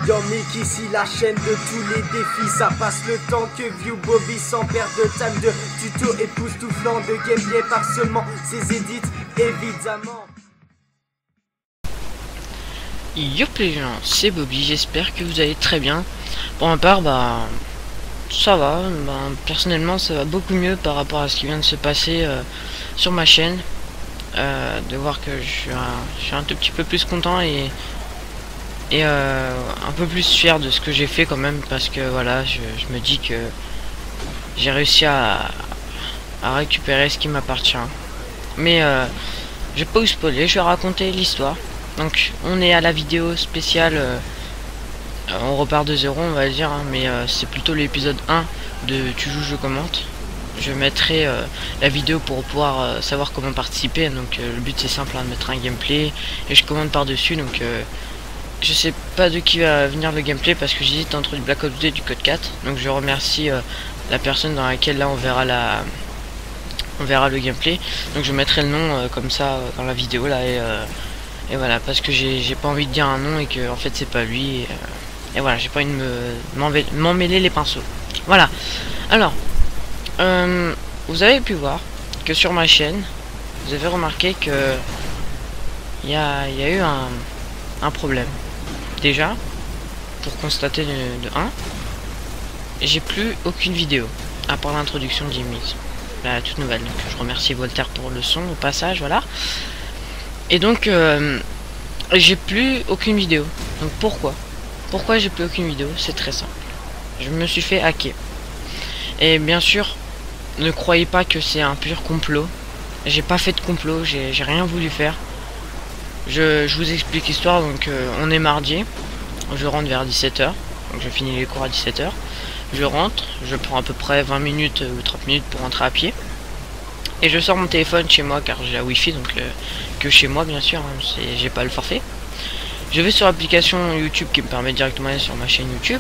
Dormic ici, la chaîne de tous les défis. Ça passe le temps que View Bobby sans perdre de time de tuto époustouflant de gameplay parsemant ses édits évidemment. Yop les gens, c'est Bobby, j'espère que vous allez très bien. Pour ma part, ça va, personnellement ça va beaucoup mieux par rapport à ce qui vient de se passer sur ma chaîne. De voir que je suis un tout petit peu plus content et un peu plus fier de ce que j'ai fait quand même, parce que voilà, je me dis que j'ai réussi à récupérer ce qui m'appartient. Mais je vais pas vous spoiler, je vais raconter l'histoire. Donc on est à la vidéo spéciale, on repart de zéro on va dire, hein, mais c'est plutôt l'épisode 1 de Tu joues je commente. Je mettrai la vidéo pour pouvoir savoir comment participer. Donc le but c'est simple, de mettre un gameplay et je commente par dessus. Donc je sais pas de qui va venir le gameplay parce que j'hésite entre du Black Ops 2 et du Code 4. Donc je remercie la personne dans laquelle là on verra le gameplay. Donc je mettrai le nom comme ça dans la vidéo là, et voilà, parce que j'ai pas envie de dire un nom et que en fait c'est pas lui, et voilà, j'ai pas envie de m'emmêler les pinceaux. Voilà. Alors vous avez pu voir que sur ma chaîne vous avez remarqué que il y a eu un problème. Déjà, pour constater de 1, j'ai plus aucune vidéo à part l'introduction de Jimmy, la toute nouvelle. Donc je remercie Voltaire pour le son au passage, voilà. Et donc j'ai plus aucune vidéo. Donc pourquoi j'ai plus aucune vidéo? C'est très simple, je me suis fait hacker. Et bien sûr, ne croyez pas que c'est un pur complot. J'ai pas fait de complot, j'ai rien voulu faire. Je vous explique l'histoire. Donc on est mardi, je rentre vers 17 h, donc je finis les cours à 17 h. Je rentre, je prends à peu près 20 minutes ou 30 minutes pour rentrer à pied. Et je sors mon téléphone chez moi car j'ai la wifi, donc que chez moi bien sûr, hein, j'ai pas le forfait. Je vais sur l'application YouTube qui me permet directement d'aller sur ma chaîne YouTube.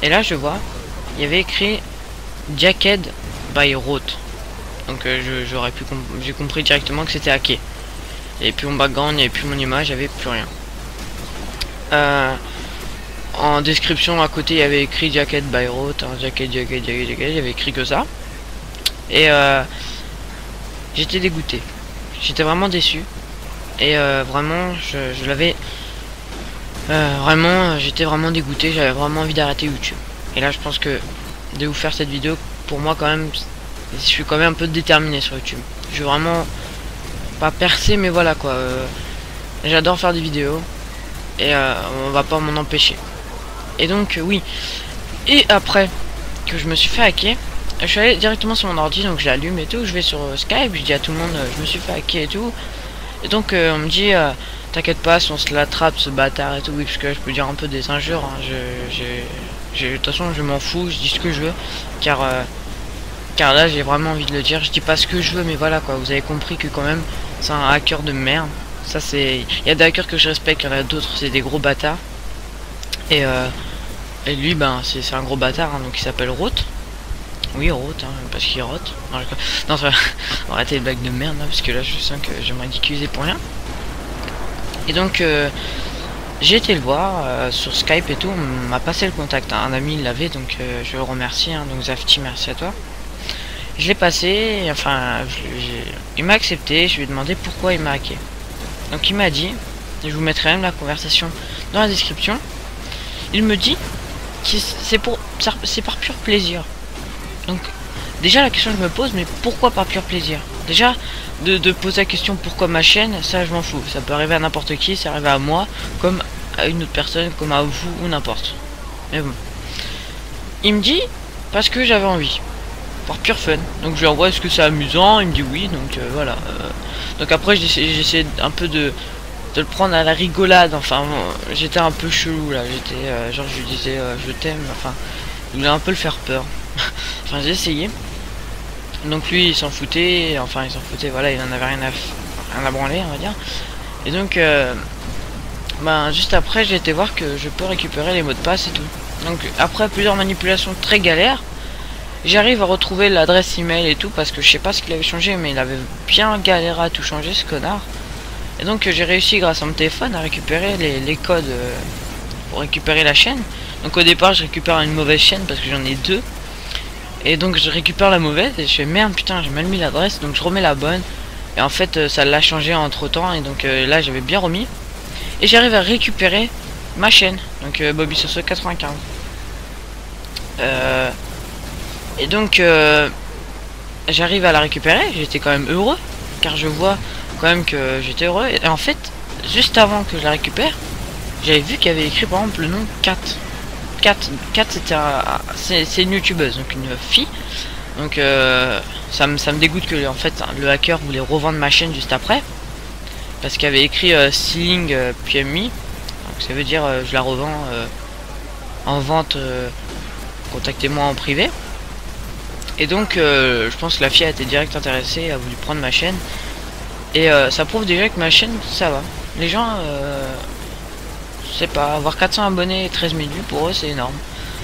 Et là je vois, il y avait écrit Jacked by Roth. Donc j'ai compris directement que c'était hacké. Il n'y avait plus mon background, il n'y avait plus mon image, il n'y avait plus rien. En description à côté il y avait écrit Jacked by Roth, hein, Jacked, il y avait écrit que ça. Et j'étais dégoûté, j'étais vraiment déçu. Et vraiment je l'avais j'étais vraiment dégoûté, j'avais vraiment envie d'arrêter YouTube. Et là je pense que de vous faire cette vidéo, pour moi quand même, je suis quand même un peu déterminé sur YouTube. Je veux vraiment pas percer, mais voilà quoi, j'adore faire des vidéos et on va pas m'en empêcher. Et donc oui, et après que je me suis fait hacker, je suis allé directement sur mon ordi, donc j'allume et tout, je vais sur Skype, je dis à tout le monde je me suis fait hacker et tout. Et donc on me dit t'inquiète pas, si on se l'attrape ce bâtard et tout. Oui, parce que je peux dire un peu des injures, hein. De toute façon je m'en fous, je dis ce que je veux, car là j'ai vraiment envie de le dire. Je dis pas ce que je veux, mais voilà quoi, vous avez compris que quand même c'est un hacker de merde. Ça c'est, il y a des hackers que je respecte, il y en a d'autres c'est des gros bâtards. Et lui c'est un gros bâtard, hein, donc il s'appelle Roth. Oui, Roth, hein, parce qu'il rote. Non, ça va arrêter les blagues de merde là, parce que là je sens que je vais me ridiculiser pour rien. Et donc j'ai été le voir sur Skype et tout, on m'a passé le contact, hein. Un ami il l'avait, donc je le remercie, hein, donc Zafti, merci à toi. Je l'ai passé, enfin il m'a accepté, je lui ai demandé pourquoi il m'a hacké. Donc il m'a dit, et je vous mettrai même la conversation dans la description, il me dit que c'est par pur plaisir. Donc déjà la question que je me pose, mais pourquoi par pur plaisir? Déjà de poser la question pourquoi ma chaîne, ça je m'en fous, ça peut arriver à n'importe qui, ça arrive à moi comme à une autre personne, comme à vous ou n'importe. Mais bon, il me dit parce que j'avais envie, par pur fun. Donc je lui envoie est-ce que c'est amusant, il me dit oui, donc voilà. Donc après j'essaie un peu de le prendre à la rigolade, enfin j'étais un peu chelou là, j'étais genre je lui disais je t'aime, enfin je voulais un peu le faire peur. Enfin j'ai essayé. Donc lui il s'en foutait, voilà, il en avait rien à branler on va dire. Et donc juste après j'ai été voir que je peux récupérer les mots de passe et tout. Donc après plusieurs manipulations très galères, j'arrive à retrouver l'adresse email et tout, parce que je sais pas ce qu'il avait changé, mais il avait bien galéré à tout changer ce connard. Et donc j'ai réussi grâce à mon téléphone à récupérer les codes pour récupérer la chaîne. Donc au départ je récupère une mauvaise chaîne parce que j'en ai deux. Et donc je récupère la mauvaise et je fais merde putain j'ai mal mis l'adresse, donc je remets la bonne. Et en fait ça l'a changé entre temps et donc là j'avais bien remis. Et j'arrive à récupérer ma chaîne, donc Bobby Soso 95. Et donc j'arrive à la récupérer, j'étais quand même heureux. Car je vois quand même que j'étais heureux. Et en fait, juste avant que je la récupère, j'avais vu qu'il y avait écrit par exemple le nom 4. 4 c'était c'est une youtubeuse, donc une fille. Donc ça me dégoûte que en fait le hacker voulait revendre ma chaîne juste après. Parce qu'il y avait écrit Seeing PMI. Donc ça veut dire je la revends en vente, contactez-moi en privé. Et donc je pense que la fille a été direct intéressée, a voulu prendre ma chaîne. Et ça prouve déjà que ma chaîne ça va. Les gens je sais pas, avoir 400 abonnés et 13 000 vues pour eux c'est énorme.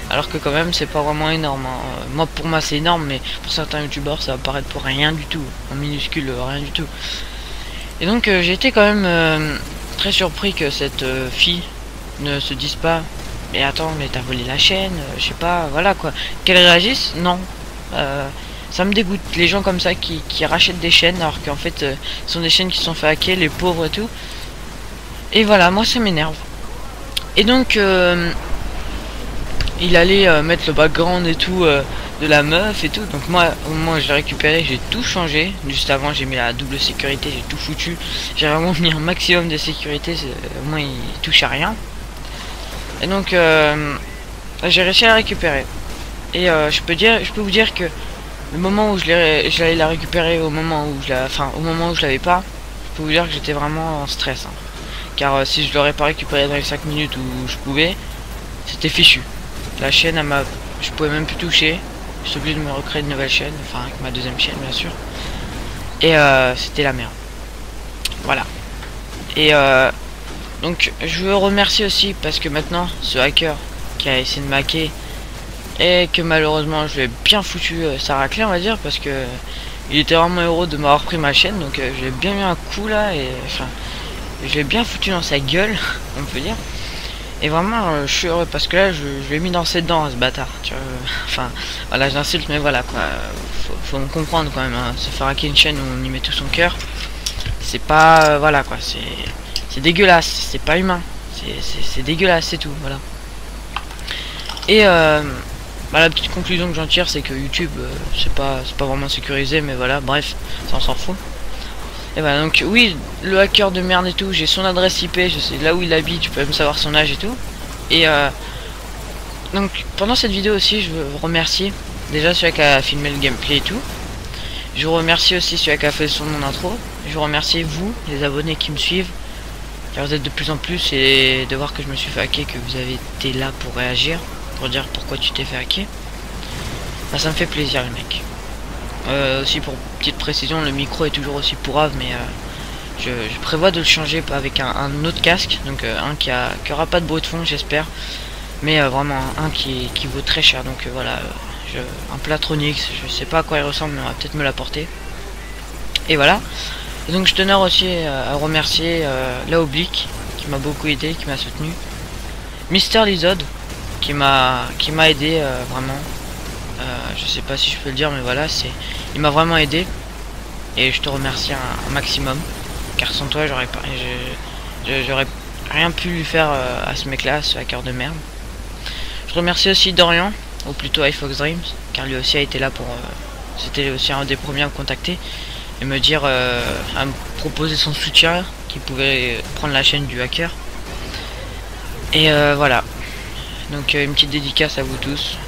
Alors que quand même c'est pas vraiment énorme hein. Moi pour moi c'est énorme, mais pour certains youtubeurs ça va paraître pour rien du tout. En minuscule, rien du tout. Et donc j'ai été quand même très surpris que cette fille ne se dise pas mais attends mais t'as volé la chaîne, je sais pas, voilà quoi. Qu'elle réagisse, non. Ça me dégoûte les gens comme ça qui rachètent des chaînes alors qu'en fait ce sont des chaînes qui sont fait hacker, les pauvres et tout. Et voilà, moi ça m'énerve. Et donc il allait mettre le background et tout de la meuf et tout. Donc moi au moment où je l'ai récupéré j'ai tout changé. Juste avant j'ai mis la double sécurité, j'ai tout foutu. J'ai vraiment mis un maximum de sécurité, au moins il touche à rien. Et donc j'ai réussi à la récupérer. Et je peux vous dire que le moment où j'allais la récupérer, au moment où je l'avais pas, je peux vous dire que j'étais vraiment en stress hein. Car si je l'aurais pas récupéré dans les 5 minutes où je pouvais, c'était fichu. La chaîne je pouvais même plus toucher. Je suis obligé de me recréer une nouvelle chaîne, enfin avec ma deuxième chaîne bien sûr. Et c'était la merde. Voilà. Et donc je veux remercier aussi parce que maintenant ce hacker qui a essayé de m'hacker et que malheureusement je lui ai bien foutu sa raclée on va dire, parce que il était vraiment heureux de m'avoir pris ma chaîne. Donc j'ai bien mis un coup là et enfin je l'ai bien foutu dans sa gueule on peut dire. Et vraiment je suis heureux parce que là je l'ai mis dans ses dents à ce bâtard tu vois. Enfin voilà j'insulte mais voilà quoi, faut me comprendre quand même hein. Se faire hacker une chaîne où on y met tout son cœur, c'est pas voilà quoi, c'est dégueulasse, c'est pas humain, c'est dégueulasse, c'est tout voilà. Et bah, la petite conclusion que j'en tire c'est que YouTube c'est pas vraiment sécurisé, mais voilà bref ça on s'en fout. Et voilà donc oui le hacker de merde et tout, j'ai son adresse IP, je sais là où il habite, tu peux même savoir son âge et tout. Et donc pendant cette vidéo aussi je veux remercier déjà celui qui a filmé le gameplay et tout. Je vous remercie aussi celui qui a fait le son de mon intro. Je vous remercie vous les abonnés qui me suivent, car vous êtes de plus en plus, et de voir que je me suis fait hacker, que vous avez été là pour réagir, pour dire pourquoi tu t'es fait hacker. Bah, ça me fait plaisir les mecs. Aussi pour petite précision, le micro est toujours aussi pourrave, mais je prévois de le changer avec un autre casque, donc un qui aura pas de bruit de fond j'espère, mais vraiment un qui vaut très cher. Donc voilà, un Platronix, je sais pas à quoi il ressemble, mais on va peut-être me l'apporter. Et voilà. Et donc je tenais aussi à remercier la Oblique qui m'a beaucoup aidé, qui m'a soutenu, Mister Lizod qui m'a aidé vraiment. Je sais pas si je peux le dire, mais voilà, il m'a vraiment aidé et je te remercie un maximum, car sans toi j'aurais rien pu lui faire à ce mec là, ce hacker de merde. Je remercie aussi Dorian, ou plutôt iFox Dreams, car lui aussi a été là pour c'était aussi un des premiers à me contacter et me dire à me proposer son soutien, qui pouvait prendre la chaîne du hacker. Et voilà, donc une petite dédicace à vous tous.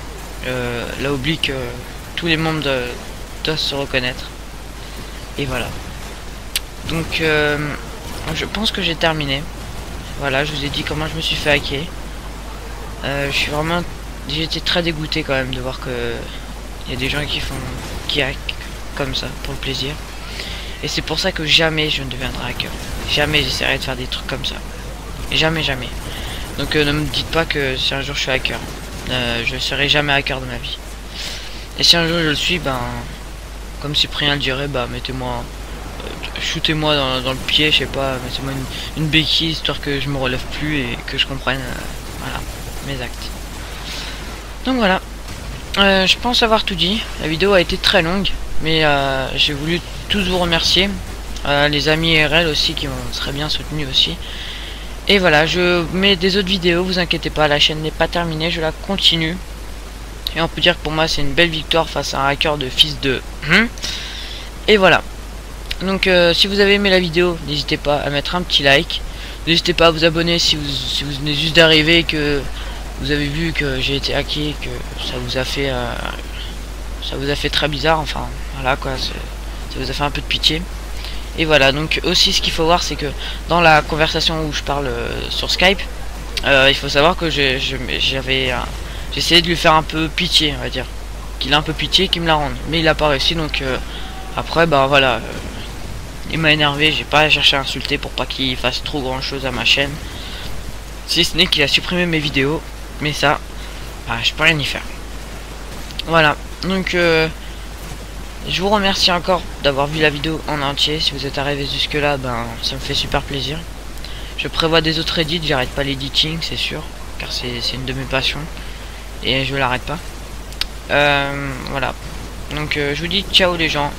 La Oblique, tous les membres doivent se reconnaître. Et voilà. Donc je pense que j'ai terminé. Voilà, je vous ai dit comment je me suis fait hacker. J'ai été très dégoûté quand même de voir que il y a des gens qui hackent comme ça pour le plaisir. Et c'est pour ça que jamais je ne deviendrai hacker. Jamais j'essaierai de faire des trucs comme ça. Jamais. Donc ne me dites pas que si un jour je suis hacker. Je serai jamais hacker de ma vie. Et si un jour je le suis, ben comme Cyprien le dirait, bah mettez-moi shootez-moi dans le pied, je sais pas, mettez-moi une béquille histoire que je me relève plus et que je comprenne Voilà, mes actes. Donc voilà, je pense avoir tout dit. La vidéo a été très longue, mais j'ai voulu tous vous remercier. Les amis RL aussi qui m'ont très bien soutenu aussi. Et voilà, je mets des autres vidéos, vous inquiétez pas, la chaîne n'est pas terminée, je la continue. Et on peut dire que pour moi c'est une belle victoire face à un hacker de fils de... Et voilà. Donc si vous avez aimé la vidéo, n'hésitez pas à mettre un petit like. N'hésitez pas à vous abonner si vous venez juste d'arriver, que vous avez vu que j'ai été hacké, que ça vous a fait très bizarre, enfin voilà quoi, ça vous a fait un peu de pitié. Et voilà, donc aussi ce qu'il faut voir, c'est que dans la conversation où je parle sur Skype, il faut savoir que j'ai essayé de lui faire un peu pitié, on va dire, qu'il a un peu pitié, qu'il me la rende, mais il a pas réussi. Donc après bah voilà, il m'a énervé, j'ai pas cherché à insulter pour pas qu'il fasse trop grand chose à ma chaîne, si ce n'est qu'il a supprimé mes vidéos, mais ça bah, je peux rien y faire. Voilà, donc je vous remercie encore d'avoir vu la vidéo en entier. Si vous êtes arrivé jusque là, ben ça me fait super plaisir. Je prévois des autres edits, j'arrête pas l'editing, c'est sûr, car c'est une de mes passions et je l'arrête pas. Voilà, donc je vous dis ciao les gens,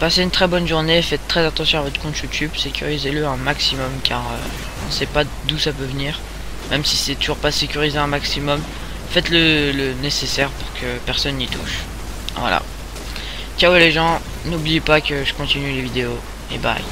passez une très bonne journée, faites très attention à votre compte YouTube, sécurisez-le un maximum, car on sait pas d'où ça peut venir. Même si c'est toujours pas sécurisé un maximum, faites le nécessaire pour que personne n'y touche. Voilà. Ciao les gens, n'oubliez pas que je continue les vidéos et bye.